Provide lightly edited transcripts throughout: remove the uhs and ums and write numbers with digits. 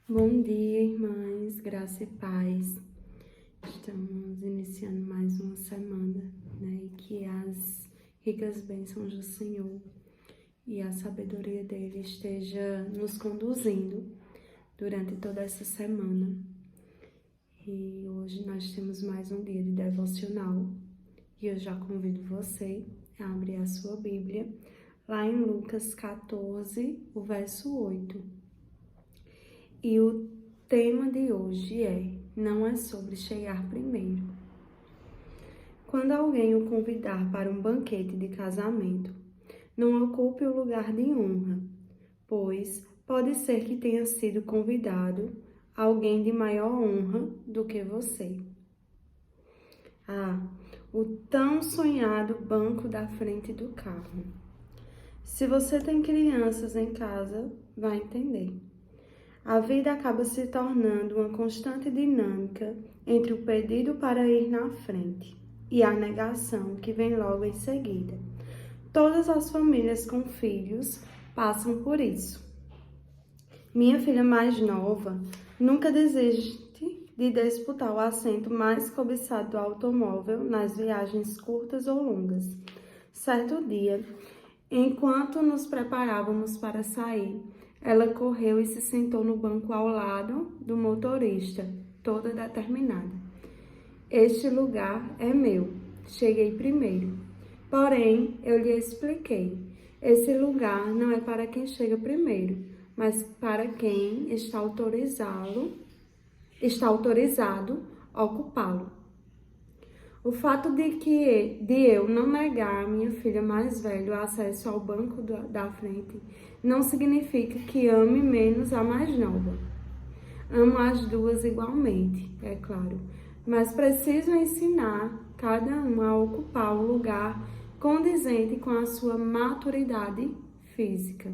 Bom dia, irmãs, graça e paz. Estamos iniciando mais uma semana, né? E que as ricas bênçãos do Senhor e a sabedoria dele esteja nos conduzindo durante toda essa semana. E hoje nós temos mais um dia de devocional. E eu já convido você a abrir a sua Bíblia lá em Lucas 14, o verso 8. E o tema de hoje não é sobre chegar primeiro. Quando alguém o convidar para um banquete de casamento, não ocupe o lugar de honra, pois pode ser que tenha sido convidado alguém de maior honra do que você. O tão sonhado banco da frente do carro. Se você tem crianças em casa, vai entender. A vida acaba se tornando uma constante dinâmica entre o pedido para ir na frente e a negação que vem logo em seguida. Todas as famílias com filhos passam por isso. Minha filha mais nova nunca desiste de disputar o assento mais cobiçado do automóvel nas viagens curtas ou longas. Certo dia, enquanto nos preparávamos para sair, ela correu e se sentou no banco ao lado do motorista, toda determinada. Este lugar é meu. Cheguei primeiro. Porém, eu lhe expliquei. Esse lugar não é para quem chega primeiro, mas para quem está autorizado a ocupá-lo. O fato de eu não negar a minha filha mais velha o acesso ao banco da frente não significa que ame menos a mais nova. Amo as duas igualmente, é claro, mas preciso ensinar cada uma a ocupar o lugar condizente com a sua maturidade física.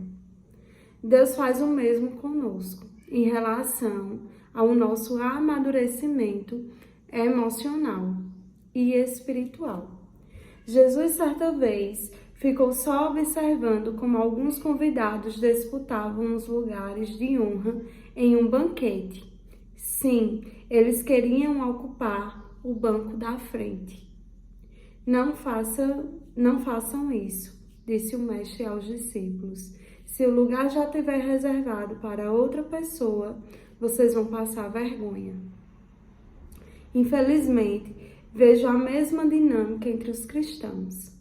Deus faz o mesmo conosco em relação ao nosso amadurecimento emocional e espiritual. Jesus, certa vez, ficou só observando como alguns convidados disputavam os lugares de honra em um banquete. Sim, eles queriam ocupar o banco da frente. Não façam isso, disse o mestre aos discípulos. Se o lugar já estiver reservado para outra pessoa, vocês vão passar vergonha. Infelizmente, vejo a mesma dinâmica entre os cristãos.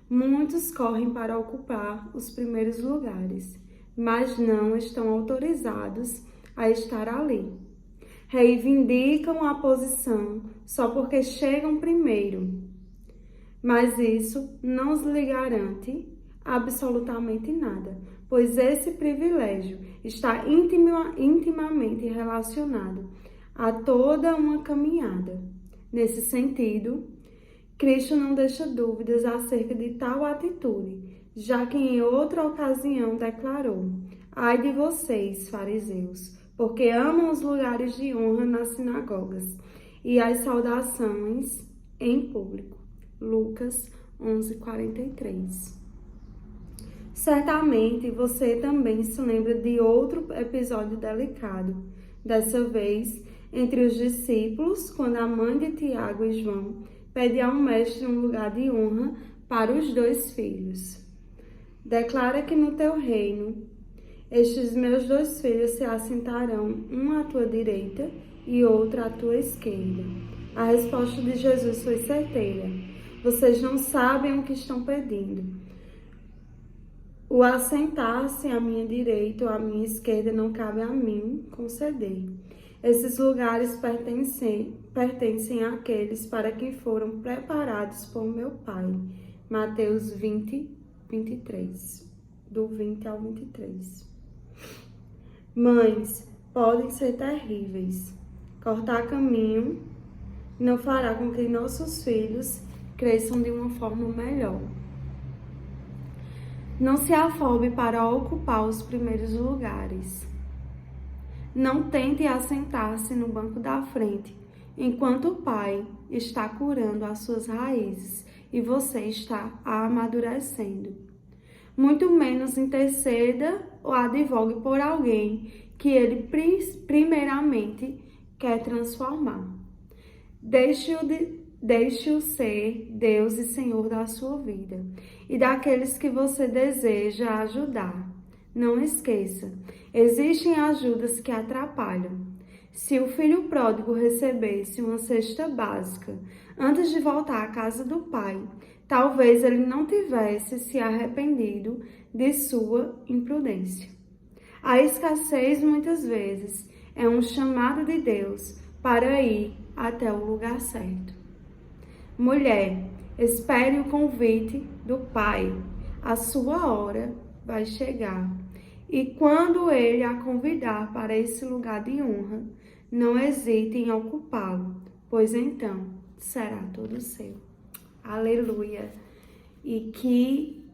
Muitos correm para ocupar os primeiros lugares, mas não estão autorizados a estar ali. Reivindicam a posição só porque chegam primeiro, mas isso não lhe garante absolutamente nada, pois esse privilégio está intimamente relacionado a toda uma caminhada. Nesse sentido, Cristo não deixa dúvidas acerca de tal atitude, já que em outra ocasião declarou: ai de vocês, fariseus, porque amam os lugares de honra nas sinagogas e as saudações em público. Lucas 11:43. Certamente você também se lembra de outro episódio delicado, dessa vez entre os discípulos, quando a mãe de Tiago e João pede ao mestre um lugar de honra para os dois filhos. Declara que no teu reino, estes meus dois filhos se assentarão, um à tua direita e outro à tua esquerda. A resposta de Jesus foi certeira. Vocês não sabem o que estão pedindo. O assentar-se à minha direita ou à minha esquerda não cabe a mim conceder. Esses lugares pertencem àqueles para quem foram preparados por meu Pai. Mateus 20:23, do 20 ao 23. Mães podem ser terríveis. Cortar caminho não fará com que nossos filhos cresçam de uma forma melhor. Não se afobe para ocupar os primeiros lugares. Não tente assentar-se no banco da frente, enquanto o Pai está curando as suas raízes e você está amadurecendo. Muito menos interceda ou advogue por alguém que ele primeiramente quer transformar. Deixe-o ser Deus e Senhor da sua vida e daqueles que você deseja ajudar. Não esqueça, existem ajudas que atrapalham. Se o filho pródigo recebesse uma cesta básica antes de voltar à casa do pai, talvez ele não tivesse se arrependido de sua imprudência. A escassez, muitas vezes, é um chamado de Deus para ir até o lugar certo. Mulher, espere o convite do Pai. A sua hora vai chegar. E quando Ele a convidar para esse lugar de honra, não hesite em ocupá-lo, pois então será todo seu. Aleluia! E que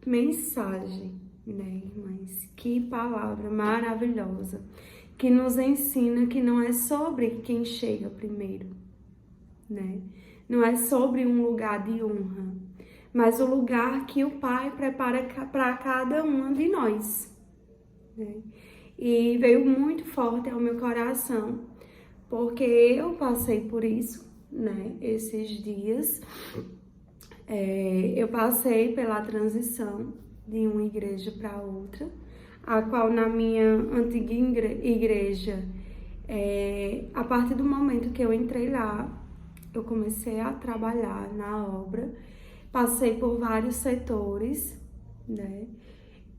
mensagem, né, irmãs? Que palavra maravilhosa, que nos ensina que não é sobre quem chega primeiro, né? Não é sobre um lugar de honra, mas o lugar que o Pai prepara para cada uma de nós, né? E veio muito forte ao meu coração, porque eu passei por isso, né? Esses dias, eu passei pela transição de uma igreja para outra, a qual na minha antiga igreja, a partir do momento que eu entrei lá, eu comecei a trabalhar na obra, passei por vários setores, né?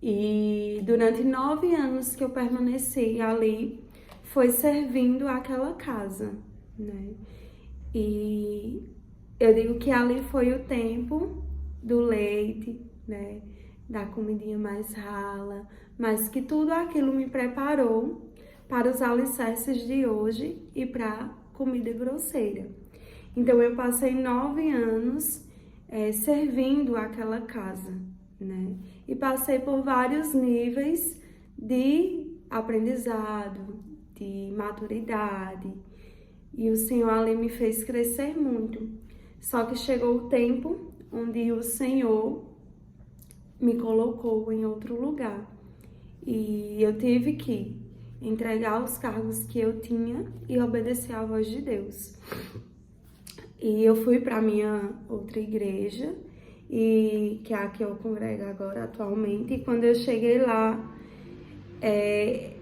E durante 9 anos que eu permaneci ali, foi servindo aquela casa, né? E eu digo que ali foi o tempo do leite, né? Da comidinha mais rala, mas que tudo aquilo me preparou para os alicerces de hoje e para comida grosseira. Então eu passei 9 anos servindo aquela casa, né? E passei por vários níveis de aprendizado, de maturidade. E o Senhor ali me fez crescer muito. Só que chegou o tempo onde o Senhor me colocou em outro lugar. E eu tive que entregar os cargos que eu tinha e obedecer à voz de Deus. E eu fui para minha outra igreja, que é a que eu congrego agora atualmente. E quando eu cheguei lá,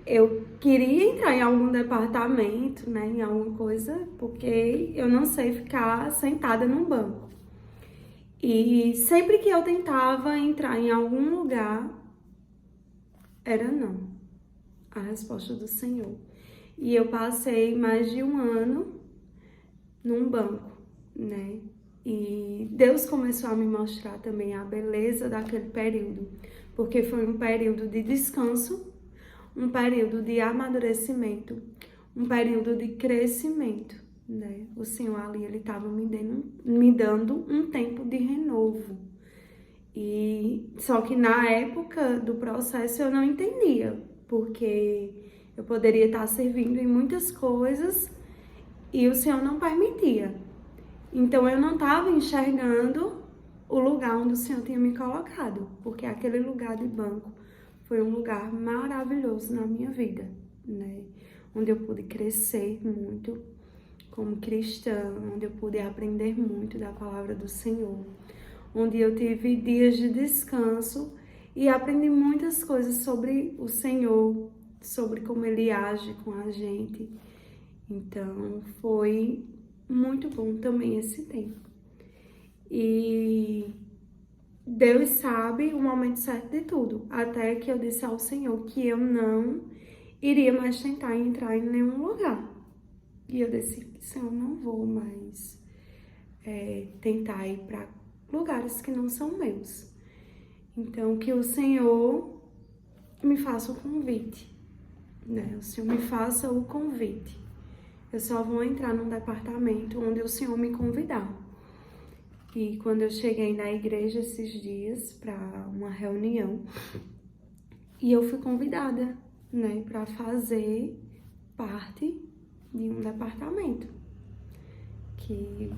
eu queria entrar em algum departamento, né, em alguma coisa, porque eu não sei ficar sentada num banco. E sempre que eu tentava entrar em algum lugar, era não, a resposta do Senhor. E eu passei mais de 1 ano num banco, né? E Deus começou a me mostrar também a beleza daquele período, porque foi um período de descanso, um período de amadurecimento, um período de crescimento, né? O Senhor ali, Ele estava me dando um tempo de renovo. E só que na época do processo eu não entendia, porque eu poderia estar servindo em muitas coisas e o Senhor não permitia. Então eu não estava enxergando o lugar onde o Senhor tinha me colocado, porque aquele lugar de banco foi um lugar maravilhoso na minha vida, né? Onde eu pude crescer muito como cristã, onde eu pude aprender muito da palavra do Senhor, onde eu tive dias de descanso e aprendi muitas coisas sobre o Senhor, sobre como Ele age com a gente. Então foi muito bom também esse tempo. E Deus sabe o momento certo de tudo, até que eu disse ao Senhor que eu não iria mais tentar entrar em nenhum lugar. E eu disse, Senhor, não vou mais tentar ir para lugares que não são meus. Então, que o Senhor me faça o convite, né? O Senhor me faça o convite. Eu só vou entrar num departamento onde o Senhor me convidar. E quando eu cheguei na igreja esses dias para uma reunião, e eu fui convidada, né, para fazer parte de um departamento que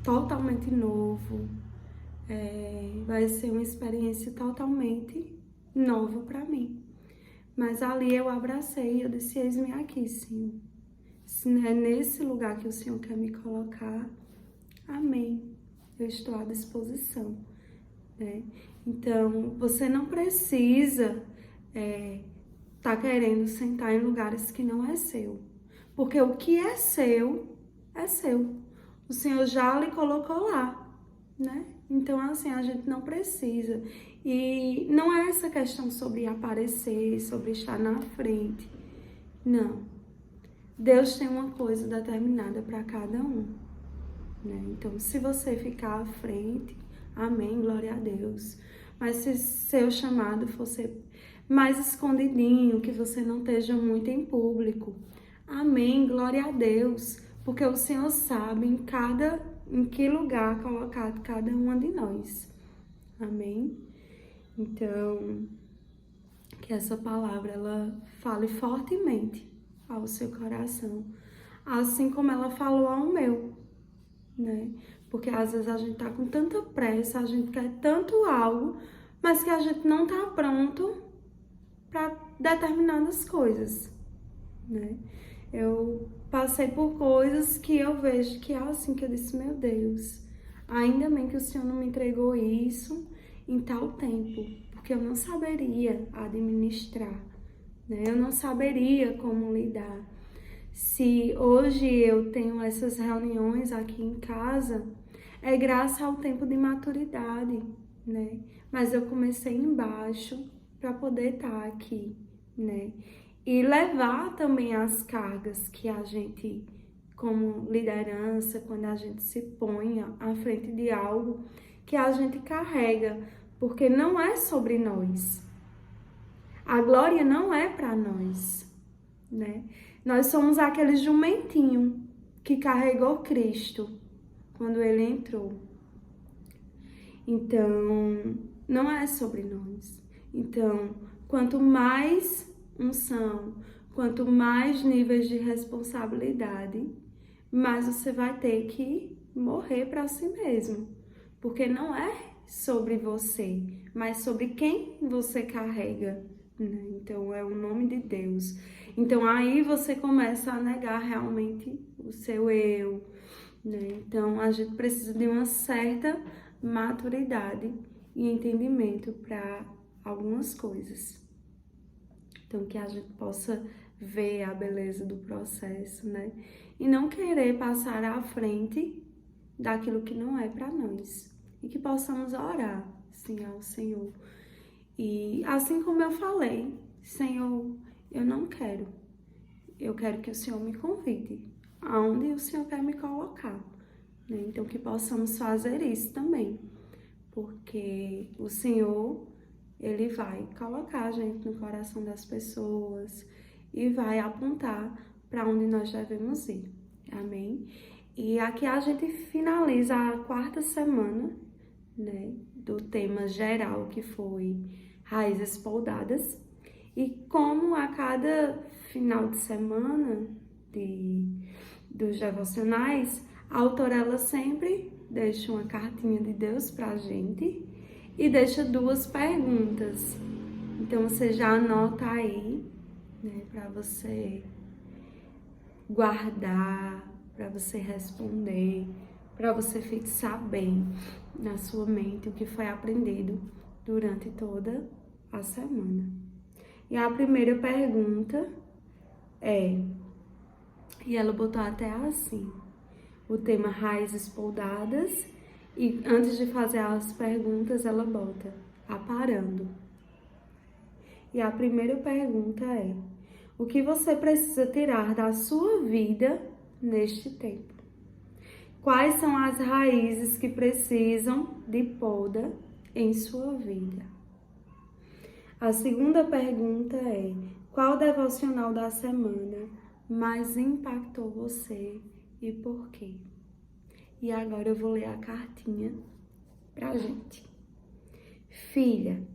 totalmente novo, vai ser uma experiência totalmente nova para mim. Mas ali eu abracei, eu disse, eis-me aqui, Senhor. Se é nesse lugar que o Senhor quer me colocar, amém. Eu estou à disposição, né? Então, você não precisa tá querendo sentar em lugares que não é seu. Porque o que é seu, é seu. O Senhor já lhe colocou lá, né? Então, assim, a gente não precisa. E não é essa questão sobre aparecer, sobre estar na frente. Não. Deus tem uma coisa determinada para cada um, né? Então, se você ficar à frente, amém, glória a Deus. Mas se seu chamado for ser mais escondidinho, que você não esteja muito em público, amém, glória a Deus. Porque o Senhor sabe em que lugar colocar cada uma de nós, amém? Então, que essa palavra, ela fale fortemente ao seu coração, assim como ela falou ao meu, né? Porque às vezes a gente tá com tanta pressa, a gente quer tanto algo, mas que a gente não tá pronto para determinadas coisas, né? Eu passei por coisas que eu vejo que é assim, que eu disse, meu Deus, ainda bem que o Senhor não me entregou isso em tal tempo, porque eu não saberia administrar, né? Eu não saberia como lidar. Se hoje eu tenho essas reuniões aqui em casa, é graças ao tempo de maturidade, né? Mas eu comecei embaixo para poder estar aqui, né? E levar também as cargas que a gente, como liderança, quando a gente se põe à frente de algo que a gente carrega, porque não é sobre nós. A glória não é para nós, né? Nós somos aquele jumentinho que carregou Cristo quando ele entrou. Então, não é sobre nós. Então, quanto mais unção, quanto mais níveis de responsabilidade, mais você vai ter que morrer para si mesmo. Porque não é sobre você, mas sobre quem você carrega, né? Então, é o nome de Deus. Então, aí você começa a negar realmente o seu eu, né? Então, a gente precisa de uma certa maturidade e entendimento para algumas coisas. Então, que a gente possa ver a beleza do processo, né? E não querer passar à frente daquilo que não é para nós. E que possamos orar, sim, ao Senhor. E assim como eu falei, Senhor, eu não quero. Eu quero que o Senhor me convide aonde o Senhor quer me colocar, né? Então, que possamos fazer isso também. Porque o Senhor, Ele vai colocar a gente no coração das pessoas e vai apontar para onde nós devemos ir. Amém? E aqui a gente finaliza a 4ª semana, né, do tema geral, que foi Raízes Poldadas. E como a cada final de semana dos devocionais, a autora, ela sempre deixa uma cartinha de Deus pra gente e deixa 2 perguntas. Então, você já anota aí, né, pra você guardar, pra você responder, pra você fixar bem na sua mente o que foi aprendido durante toda a semana. E a primeira pergunta e ela botou até assim, o tema Raízes Poldadas, e antes de fazer as perguntas, ela bota aparando. E a primeira pergunta é: o que você precisa tirar da sua vida neste tempo? Quais são as raízes que precisam de poda em sua vida? A segunda pergunta é: qual devocional da semana mais impactou você e por quê? E agora eu vou ler a cartinha pra gente. Filha,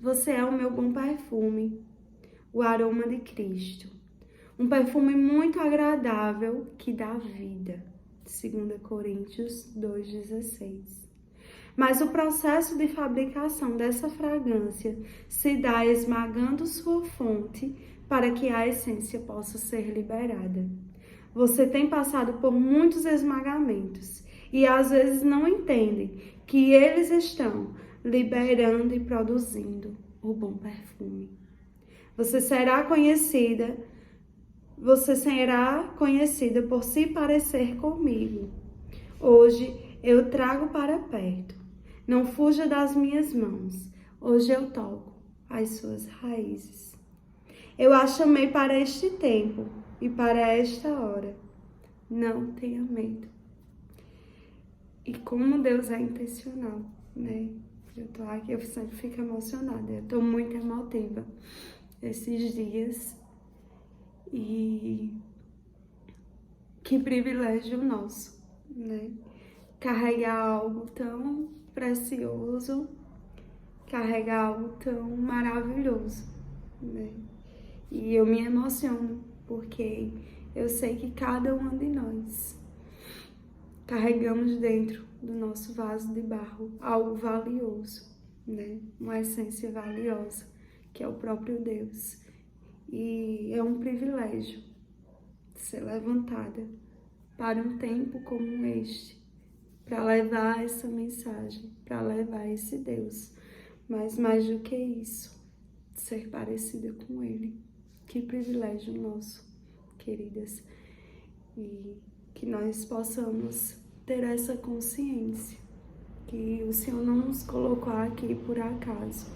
você é o meu bom perfume, o aroma de Cristo. Um perfume muito agradável que dá vida. 2 Coríntios 2,16. Mas o processo de fabricação dessa fragrância se dá esmagando sua fonte para que a essência possa ser liberada. Você tem passado por muitos esmagamentos e às vezes não entende que eles estão liberando e produzindo o bom perfume. Você será conhecida por se parecer comigo. Hoje eu trago para perto. Não fuja das minhas mãos. Hoje eu toco as suas raízes. Eu a chamei para este tempo e para esta hora. Não tenha medo. E como Deus é intencional, né? Eu tô aqui, eu sempre fico emocionada. Eu tô muito emotiva esses dias. E que privilégio nosso, né? Carregar algo tão precioso, carregar algo tão maravilhoso, né? E eu me emociono, porque eu sei que cada uma de nós carregamos dentro do nosso vaso de barro algo valioso, né? Uma essência valiosa, que é o próprio Deus. E é um privilégio ser levantada para um tempo como este, para levar essa mensagem, para levar esse Deus. Mas mais do que isso, ser parecida com Ele. Que privilégio nosso, queridas. E que nós possamos ter essa consciência, que o Senhor não nos colocou aqui por acaso,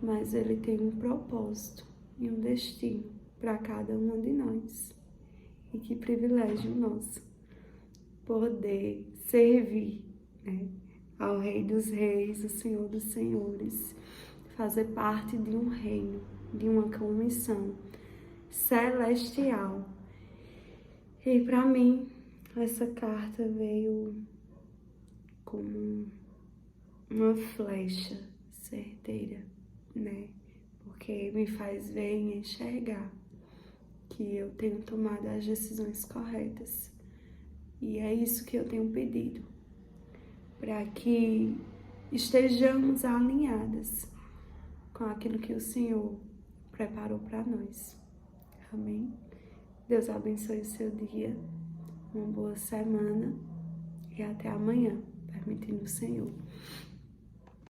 mas Ele tem um propósito e um destino para cada uma de nós. E que privilégio nosso poder servir, né, ao Rei dos Reis, o Senhor dos Senhores, fazer parte de um reino, de uma comissão celestial. E para mim, essa carta veio como uma flecha certeira, né? Porque me faz ver e enxergar que eu tenho tomado as decisões corretas. E é isso que eu tenho pedido, para que estejamos alinhadas com aquilo que o Senhor preparou para nós. Amém? Deus abençoe o seu dia, uma boa semana e até amanhã, permitindo o Senhor.